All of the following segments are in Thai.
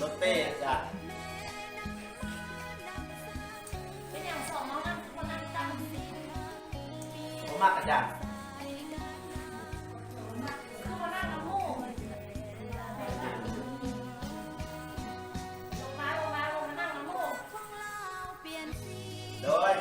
รถเต้จ้ะผมมากกันจ้ะโดย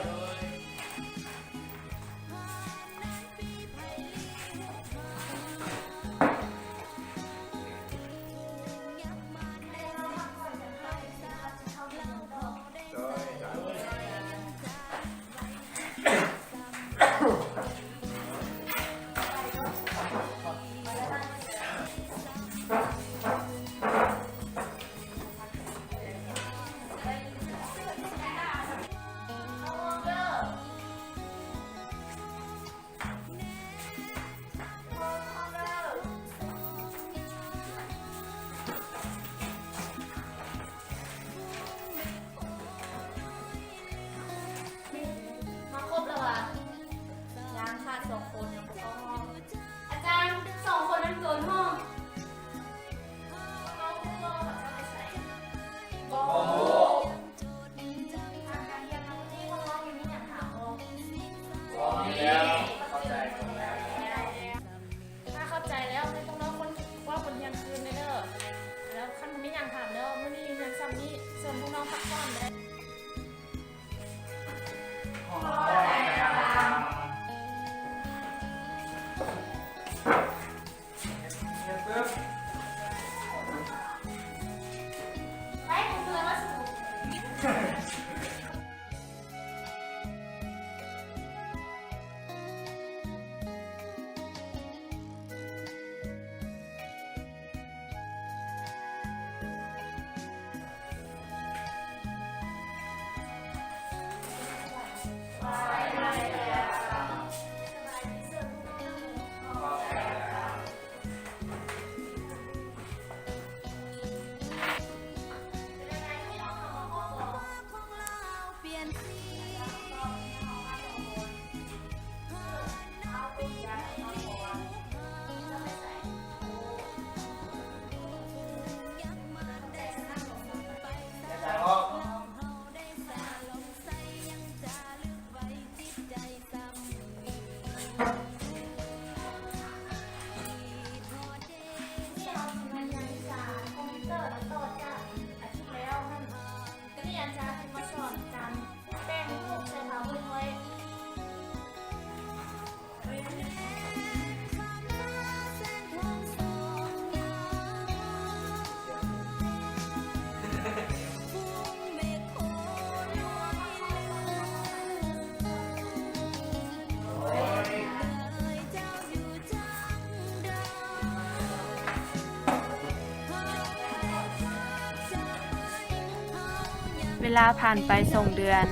เวลาผ่านไป2 เดือน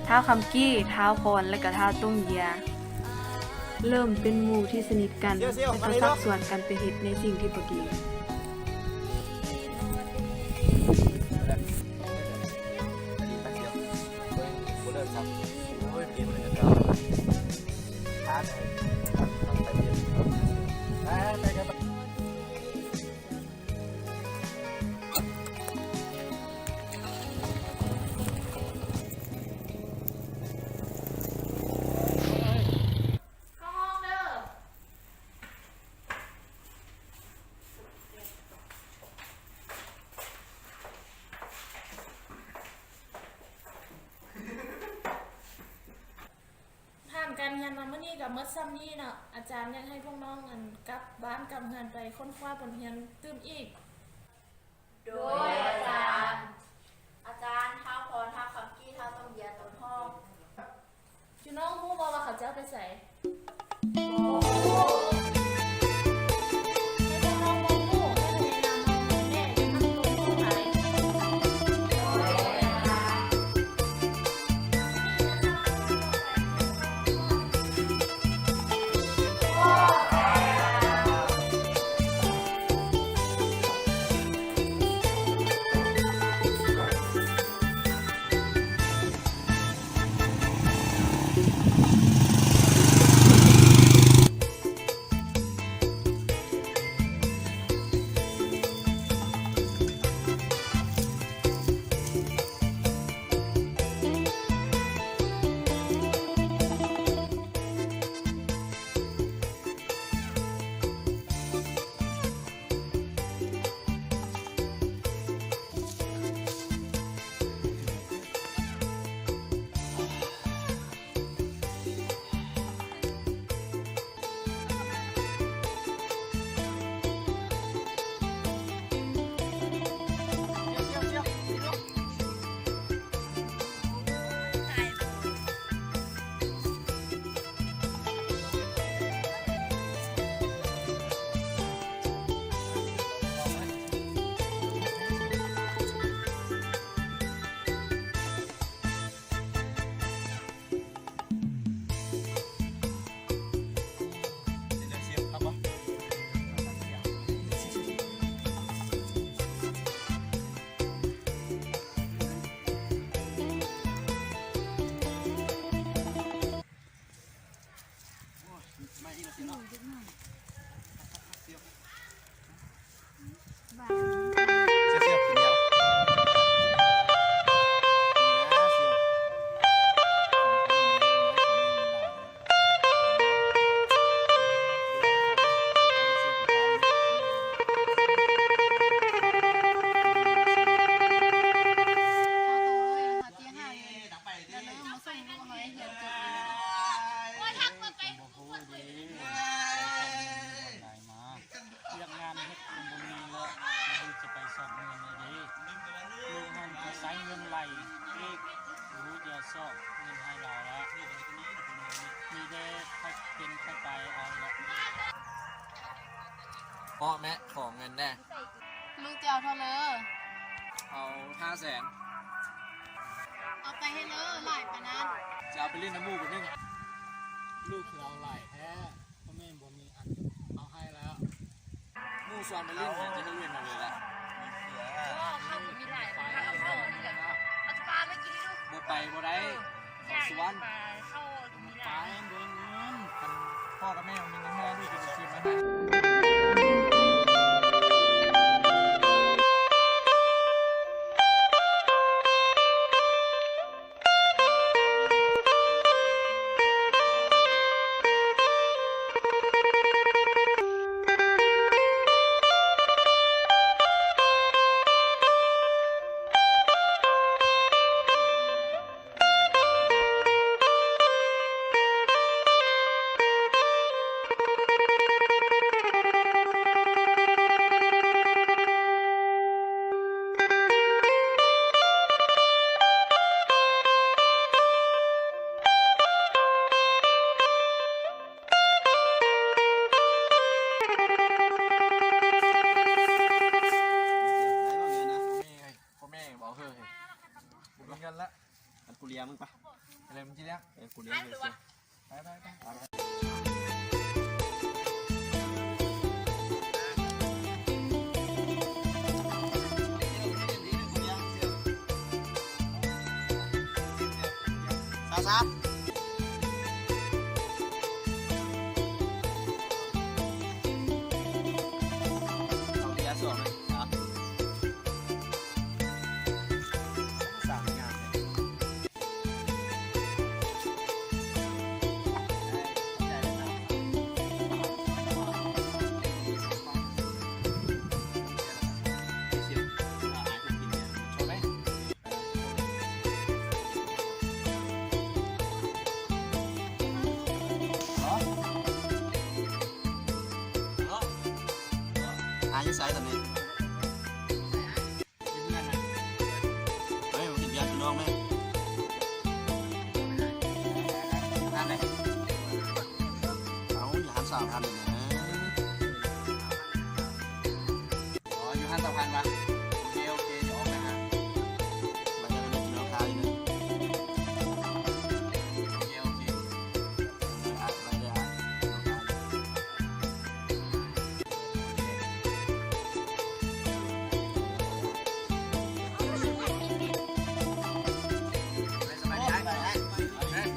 ท้าวคำกี้ท้าวพรและก็ท้าวตุ้งเยียเริ่มเป็นหมู่ที่สนิทกันและก็สักส่วนกันไปเฮ็ดในสิ่งที่บ่ดี นมาเมื่อนี้กับมัดซ้ำนี้เนาะอาจารย์ยังให้พวกน้องอันกลับบ้านกลับเฮือนไปค้นคว้าบทเรียนตื่มอีกโดยอาจารย์ท้าวพรท้าวคำกี้ท้าวต้มเบียร์ต้นห้องพี่น้องรู้บ่ว่าเขาจะเอาไปใส่พ่อแม่ของเงินแน่ มึงจะเอาเท่าเลย เอา500,000เอาไปให้เลยหลายปานนั้น จะเอาไปเล่นน้ำมูกกันนึง ลูกเราหลายแท้พ่อแม่บ่มีอันเอาให้แล้ว มูส่วนไปเล่นเนี่ยจะให้เล่นมาเลยแหละ ข้าวมีหลายปานเอาเข้านี่แหละเอาปลาไม่กินลูก บ่ไปบ่ได้ขอสวน เข้ามีห ไป ลาย เดินเงิน พ่อกับแม่มีเงินแค่ด้วยจะมาคืนมาให้พ่อแม่บอกเฮ้ยกูมีเงินละ อันกูเลี้ยงมึงปะ อะไรมึงคิดเนี่ย กูเลี้ยงเลยสิ ไปซาเอาเบียร์ส่งเลยครับสั่งงานเลย ที่ไซส์ตอนนี้ ยิ้มกันนะ เฮ้ยผมกินเบียร์พี่น้องไหม ทานไหม เอาอย่าหัน3,000เลยนะ อ๋ออยู่ห้าต่อพันปะโอเคโอเคเดี๋ยวออกไปหา ไปจะเป็นพี่น้องทายนะ โอเคโอเค ไปเลยฮะน้องทาย ไม่สบายใจเฮ้ยเฮ้ย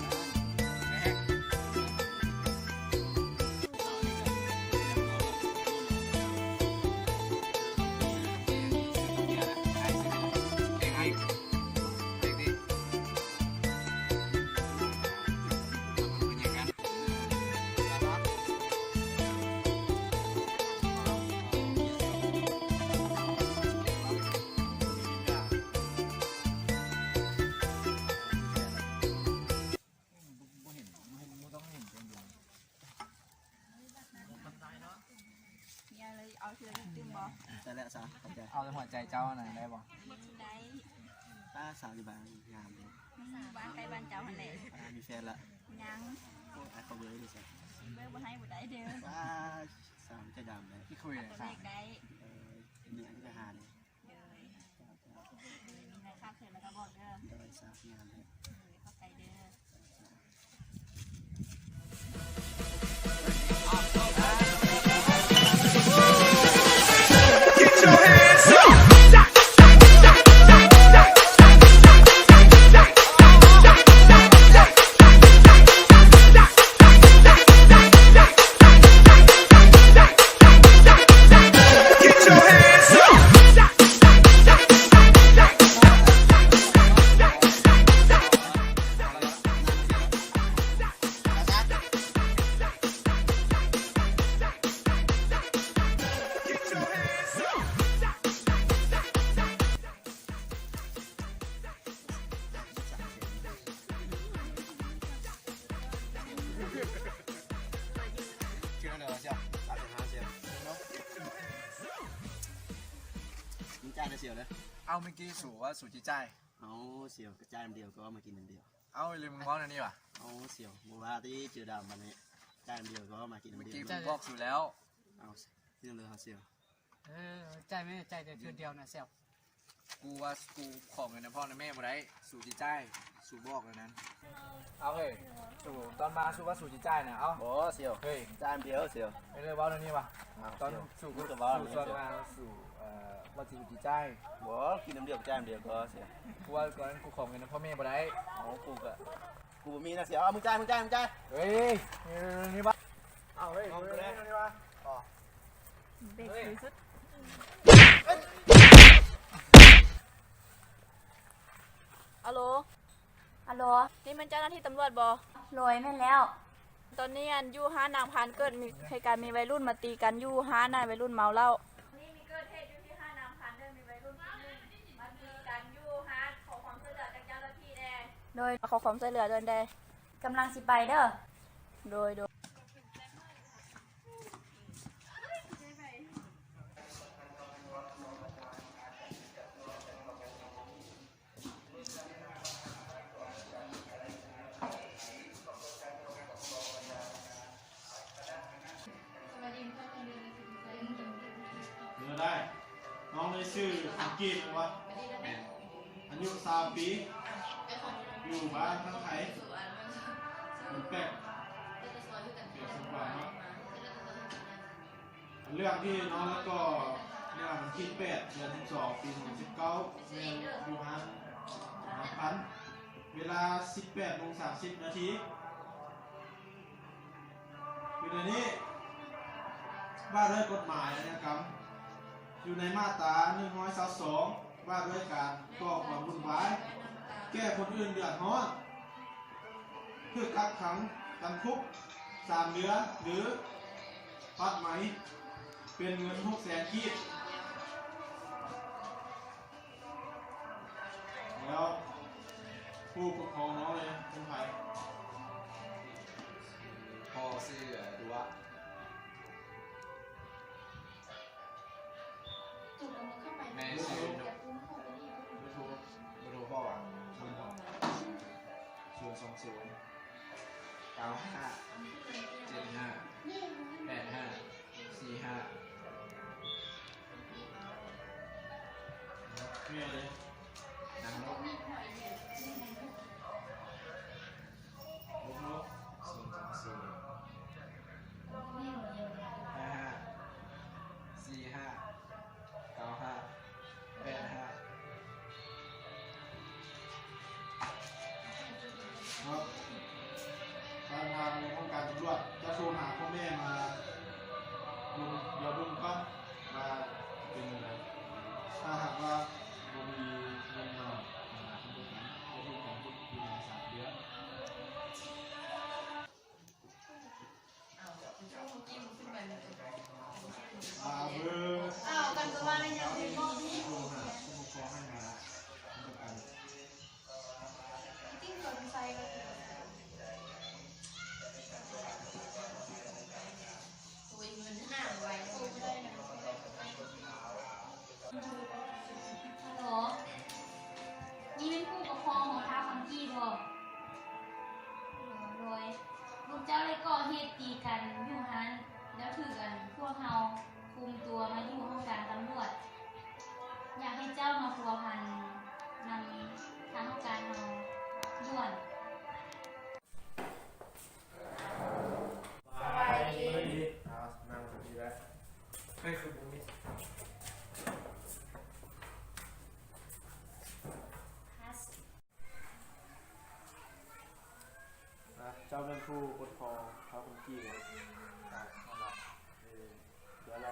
เนี่ยเลยเอาทีละนิดนึงบ่ แต่แล้วซะเข้าใจ เอาหัวใจเจ้าหน่อยได้ป่ะ ได้ ป้าสาวอยู่บ้านงามเลย บ้านใกล้บ้านเจ้าหันแหละ ป้ามีแฟนละ ยัง โอ้ยไอ้เขาเบอร์เลยสิ เบิ่งบ่ให้บ่ได้เด้อ ป้าสาวใจดำเลย ที่คุย ตั เนี่ วย เลขได้ เนี่ยที่จะหาเลย เด้อมีในค่าเขื่อนแล้วก็บอกเด้อ โดยสาวงามเลย เข้าใจเด้อ ชื่อเดี๋ยวเชียว ตัดไปหาเสียวมึงจ่ายได้เสียวเลย เอาเมื่อกี้สู่ว่าสู่จีใจ เอาเสียวกระจายอันเดียวก็เอามากินอันเดียว เอาลืมง้อนอันนี้ว่ะ เอาเสียวบัวาที่เจอดำมันนี้จ่ายอันเดียวก็เอามากินอัน เมื่อ เดี กี้ ยว ผมบอกสู่แล้ว เอาที่นั่นเลยเอาเสียว ใจไม่ใจแต่เทือนเดียวนะเซล กูว่ากูของเงินนะพ่อนะแม่มาได้สู่จีใจสู่บอกเลยนั้นเอาเฮ้ยสู่ตอนมาสู่ว่าสู่จีใจนะเอา โอ้เสียว เฮ้ย จ่ายอันเดียวเสียว ไม่เลยว่าเรื่องนี้ว่ะตอนสู่ กู กู กับว่า สู่ตอนมาสู่ว่าสู่จีใจ บัวกินอันเดียวจ่ายอันเดียวก็เสียว กูว่าก่อนนั้นกูของเงินนะพ่อแม่มาได้ เอากูก็กูบ่มีนะเสียวเอามึงจ่ายมึงจ่ายมึงจ่าย เฮ้ยเรื่องนี้ป่ะเอาเฮ้ยเรื่องนี้ป่ะ เด็กสุด ฮัลโหล ฮัลโหล นี่มันเจ้าหน้าที่ตำรวจบ่ โรยแม่นแล้ว ตอนนี้อันอยู่ห้านางพานเกิดมีเหตุการณ์มีวัยรุ่นมาตีกันอยู่ห้านายวัยรุ่นเมาเหล้านี่มีเกิดเหตุอยู่ที่ห้านางพานเด้อมีวัยรุ่นคนนึงมาตีกันอยู่ห้านขอความช่วยเหลือจากเจ้าหน้าที่แน่ โดย ขอความช่วยเหลือโดยใด กำลังสิไปเด้อ โดย เนื้อได้ น้องได้ชื่ออังกฤษวะอายุ20 ปี อยู่บ้านทั้งไทยอยู่แปะเกี่ยวกับว่าเนาะเรื่องที่น้องแล้วก็เรื่องวันที่8 เดือน 12 ปี 2019เรียนอยู่ห้างพันเวลา 18:30 นาทีอยู่ในนี้ว่าด้วยกฎหมายอาชญากรรมอยู่ในมาตรา122ว่าด้วยการก่อความวุ่นวายแก้คนอื่นเดือดร้อนเพื่อกักขังจำคุก3 เดือนหรือพัดไหมเป็นเงิน600,000 กีบแล้วผู้ปกครองน้องเลยเป็นใคร พ่อชื่อดูว่า เมียเลย นั่งลง ลูกนก ครับการทางในห้องการตำรวจจะโทรหาพ่อแม่มาดูเดี๋ยวดูก่อนว่าเป็นยังไงถ้าหากว่าบ่มีเงินมาทำบุญกันจะดูของบุญอยู่ใน3 เดือน เบอร์ อ้าวกันตัวในยังเป็นบ่มี โทรหาผู้ปกครองให้มาทำกัน ติ้งสนใจก็ ตัวเงินห่างไว้สู้ไม่ได้นะ ฮัลโหลนี่เป็นผู้ปกครองของท้าวคำกี้บ่โดยลูกเจ้าได้ก่อเหตุตีกันอยู่หันแล้วถือกันพวกเฮาคุมตัวมาอยู่ห้องการตำรวจ อยากให้เจ้ามาพัวพันนำทางห้องการเฮาด่วน สบายดี นั่งดีแล้วให้คือบุญมิเจ้าเป็นผู้ปกครองเขาคุณกี้ครับเดี๋ยวเรา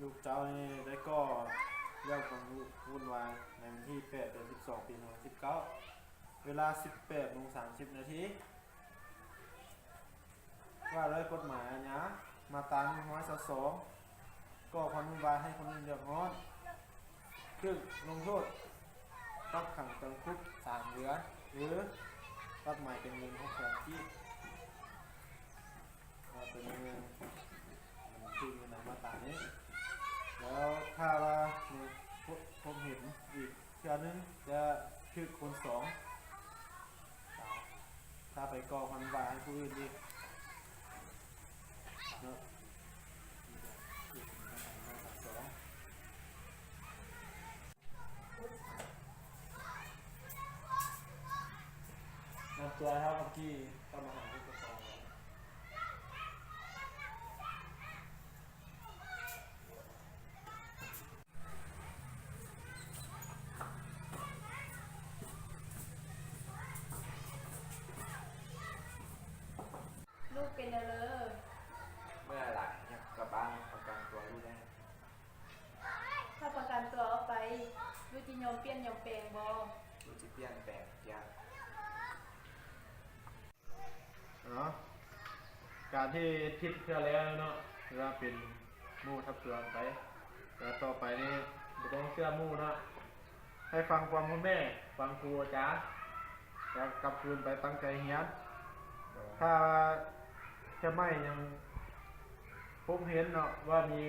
ลูกเจ้านี่ได้ก็เรื่องของวุ่นวายในวันที่8 เดือน 12 ปี 2019 เวลา 18:30 นาทีว่าด้วยกฎหมายนะมาตรา122ก็ความวุ่นวายให้คนอื่นเดือดร้อนคือลงโทษต้องขังจำคุก3 เดือนหรือปรับใหม่เป็นเงิน600 ที่เป็นเงินที่เงินในมาตรานี้ แล้วถ้าว่าผมเห็นอีกเทื่อนึงจะคือคน2ถ้าไปก่อความวุ่นวายให้ผู้อื่นอีกเนาะนำตัวครับเมื่อกี้เข้ามาหาผู้ปกครองแล้ว ลูกเป็นอะไร เมื่อไหร่อยากกลับบ้านประกันตัวลูกได้ ถ้าประกันตัวออกไปลูกจะยอมเปลี่ยนยอมแปลงบ่ ลูกจะเปลี่ยนแปลงทุกอย่าง เนาะการที่ทิศเพื่อแล้วเนาะเวลาเป็นหมู่ทับเตือนไปแล้วต่อไปนี่ไม่ต้องเชื่อหมู่เนาะให้ฟังความพ่อแม่ฟังครูอาจารย์แล้วกลับคืนไปตั้งใจเรียนถ้าจะไม่ยังผมเห็นเนาะว่ามี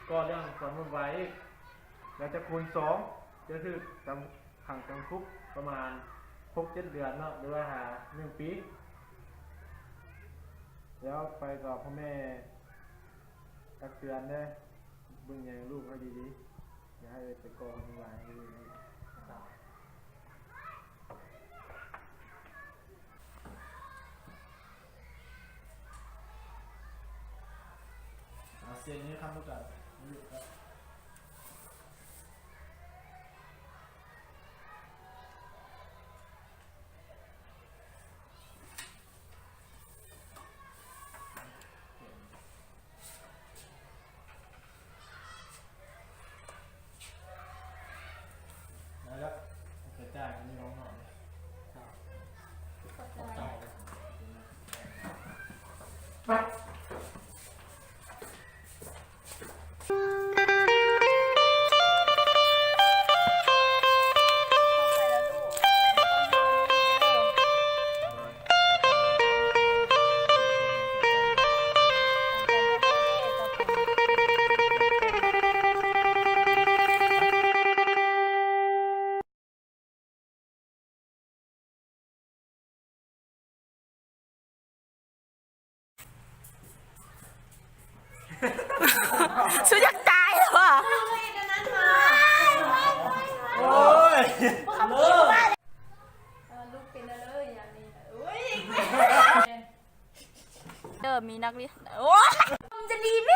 ก็เรื่องความวุ่นวายอีกแล้วจะคูณ2จะคือจำขังจำคุกประมาณ 6-7 เดือนเนาะหรือว่า1 ปี แล้วไปกับพ่อแม่ตักเตือนได้บึงยังลูกให้ดีๆอย่าให้ไปก่อความวุ่นวายให้ดีเสียงนี้คำพูดกันอยู่ครับแล้วกระจายนี่น้องหน่อยครับขอบใจครับ สู้อยากตายแล้วอ่ะ โอ้ย ลูกเป็นอะไรอย่างนี้มีนักเรียนโอ้ยมันจะดีไหม